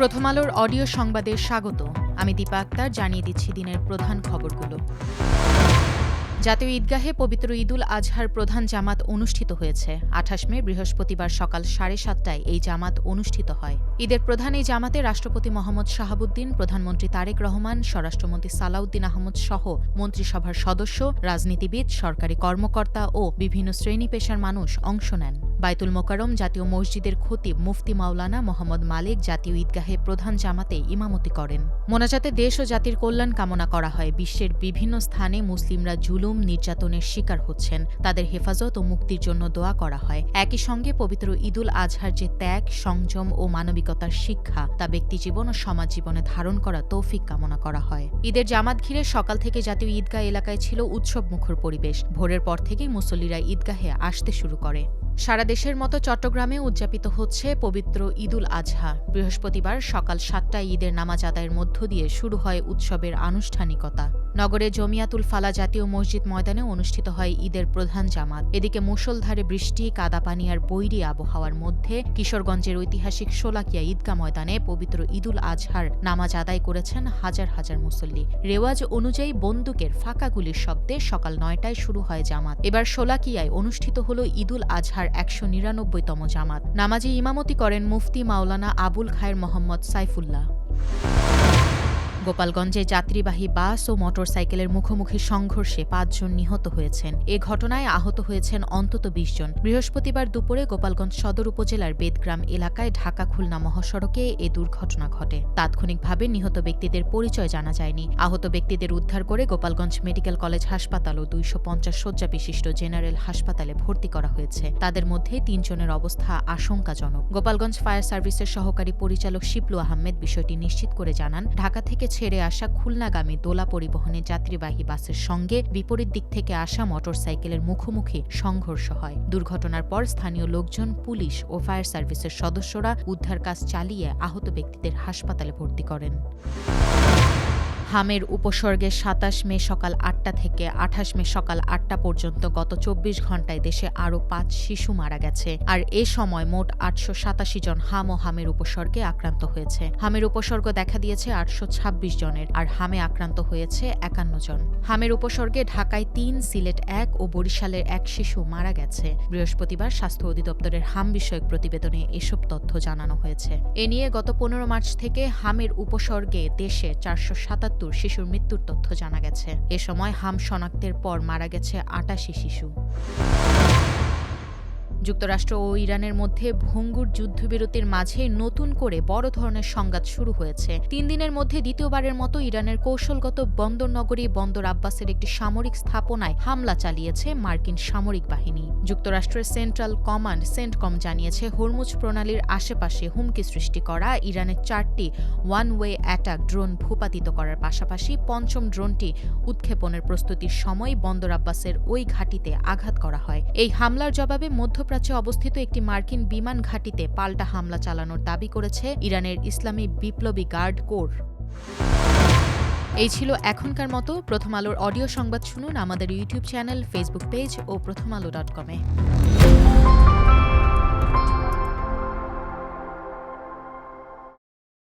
প্রথম আলোর অডিও সংবাদে স্বাগত। আমি দীপা আক্তার জানিয়ে দিচ্ছি দিনের প্রধান খবরগুলো। জাতীয় ঈদগাহে পবিত্র ঈদুল আজহার প্রধান জামাত অনুষ্ঠিত হয়েছে। ২৮ মে বৃহস্পতিবার সকাল ৭:৩০টায় এই জামাত অনুষ্ঠিত হয়। ঈদের প্রধান এই জামাতে রাষ্ট্রপতি মোহাম্মদ শাহাবুদ্দিন, প্রধানমন্ত্রী তারেক রহমান, স্বরাষ্ট্রমন্ত্রী সালাউদ্দিন আহমদ সহ মন্ত্রিসভার সদস্য, রাজনীতিবিদ, সরকারি কর্মকর্তা ও বিভিন্ন শ্রেণী পেশার মানুষ অংশ নেন। বাইতুল মোকাররম জাতীয় মসজিদের খতিব মুফতি মাওলানা মোহাম্মদ মালিক জাতীয় ঈদগাহে প্রধান জামাতে ইমামতি করেন। মোনাজাতে দেশ ও জাতির কল্যাণ কামনা করা হয়। বিশ্বের বিভিন্ন স্থানে মুসলিমরা জুলুম, নির্যাতনের শিকার হচ্ছেন, তাদের হেফাজত ও মুক্তির জন্য দোয়া করা হয়। একই সঙ্গে পবিত্র ঈদুল আজহার যে ত্যাগ, সংযম ও মানবিকতার শিক্ষা, তা ব্যক্তিজীবন ও সমাজ জীবনে ধারণ করা তৌফিক কামনা করা হয়। ঈদের জামাত ঘিরে সকাল থেকে জাতীয় ঈদগাহ এলাকায় ছিল উৎসবমুখর পরিবেশ। ভোরের পর থেকেই মুসল্লিরা ঈদগাহে আসতে শুরু করে। সারা দেশের মতো চট্টগ্রামে উদযাপিত হচ্ছে পবিত্র ঈদুল আজহা। বৃহস্পতিবার সকাল ৭টায় ঈদের নামাজ আদায়ের মধ্য দিয়ে শুরু হয় উৎসবের আনুষ্ঠানিকতা। নগরের জমিয়াতুল ফালা জাতীয় মসজিদ ময়দানে অনুষ্ঠিত হয় ঈদের প্রধান জামাত। এদিকে মুষলধারে বৃষ্টি, কাদাপানি আর বৈরী আবহাওয়ার মধ্যে কিশোরগঞ্জের ঐতিহাসিক শোলাকিয়া ঈদগাহ ময়দানে পবিত্র ঈদুল আজহার নামাজ আদায় করেছেন হাজার হাজার মুসল্লি। রেওয়াজ অনুযায়ী বন্দুকের ফাঁকা গুলির শব্দে সকাল ৯টায় শুরু হয় জামাত। এবার শোলাকিয়ায় অনুষ্ঠিত হল ঈদুল আজহার ১৯৯তম জামাত। নামাজে ইমামতি করেন মুফতি মাওলানা আবুল খায়ের মোহাম্মদ সাইফুল্লাহ। গোপালগঞ্জে যাত্রীবাহী বাস ও মোটরসাইকেলের মুখোমুখি সংঘর্ষে ৫ জন নিহত হয়েছেন। এ ঘটনায় আহত হয়েছেন অন্তত ২০ জন। বৃহস্পতিবার দুপুরে গোপালগঞ্জ সদর উপজেলার বেদগ্রাম এলাকায় ঢাকা খুলনা মহাসড়কে এ দুর্ঘটনা ঘটে। তাৎক্ষণিকভাবে নিহত ব্যক্তিদের পরিচয় জানা যায়নি। আহত ব্যক্তিদের উদ্ধার করে গোপালগঞ্জ মেডিকেল কলেজ হাসপাতাল ও ২৫০ শয্যা বিশিষ্ট জেনারেল হাসপাতালে ভর্তি করা হয়েছে। তাদের মধ্যে ৩ জনের অবস্থা আশঙ্কাজনক। গোপালগঞ্জ ফায়ার সার্ভিসের সহকারী পরিচালক শিপলু আহমেদ বিষয়টি নিশ্চিত করে জানান, ঢাকা থেকে ছেড়ে আসা খুলনাগামী দোলা পরিবহনের যাত্রীবাহী বাসের সঙ্গে বিপরীত দিক থেকে আসা মোটরসাইকেলের মুখোমুখি সংঘর্ষ হয়। দুর্ঘটনার পর স্থানীয় লোকজন, পুলিশ ও ফায়ার সার্ভিসের সদস্যরা উদ্ধার কাজ চালিয়ে আহত ব্যক্তিদের হাসপাতালে ভর্তি করেন। হামের উপসর্গে ২৭ মে সকাল ৮টা থেকে ২৮ মে সকাল ৮টা পর্যন্ত গত ২৪ ঘণ্টায় দেশে আরও ৫ শিশু মারা গেছে। আর এ সময় মোট ৮৮৭ জন হাম ও হামের উপসর্গে আক্রান্ত হয়েছে। হামের উপসর্গ দেখা দিয়েছে ৮২৬ জনের, আর হামে আক্রান্ত হয়েছে ৫১ জন। হামের উপসর্গে ঢাকায় ৩, সিলেট ১ ও বরিশালের ১ শিশু মারা গেছে। বৃহস্পতিবার স্বাস্থ্য অধিদপ্তরের হাম বিষয়ক প্রতিবেদনে এসব তথ্য জানানো হয়েছে। এ নিয়ে গত ১৫ মার্চ থেকে হামের উপসর্গে দেশে ৪৭৭ শিশুর মৃত্যুর তথ্য জানা গেছে। এ সময় হাম শনাক্তের পর মারা গেছে ৮৮ শিশু। যুক্তরাষ্ট্র ও ইরানের মধ্যে ভঙ্গুর যুদ্ধবিরতির মাঝে নতুন করে বড় ধরনের সংঘাত শুরু হয়েছে। ৩ দিনের মধ্যে দ্বিতীয়বারের মতো ইরানের কৌশলগত বন্দরনগরী বন্দর আব্বাসের একটি সামরিক স্থাপনায় হামলা চালিয়েছে মার্কিন সামরিক বাহিনী। যুক্তরাষ্ট্রের সেন্ট্রাল কমান্ড সেন্টকম জানিয়েছে, হরমুজ প্রণালীর আশেপাশে হুমকি সৃষ্টি করা ইরানের ৪টি ওয়ান ওয়ে অ্যাটাক ড্রোন ভূপাতিত করার পাশাপাশি ৫ম ড্রোনটি উৎক্ষেপণের প্রস্তুতির সময় বন্দর আব্বাসের ওই ঘাঁটিতে আঘাত করা হয়। এই হামলার জবাবে মধ্যপ্রাচ্যে অবস্থিত একটি মার্কিন বিমান ঘাঁটিতে পাল্টা হামলা চালানোর দাবি করেছে ইরানের ইসলামী বিপ্লবী গার্ড কোর। এই ছিল এখনকার মতো। প্রথম আলোর অডিও সংবাদ শুনুন আমাদের ইউটিউব চ্যানেল, ফেসবুক পেজ ও প্রথমআলো.com-এ।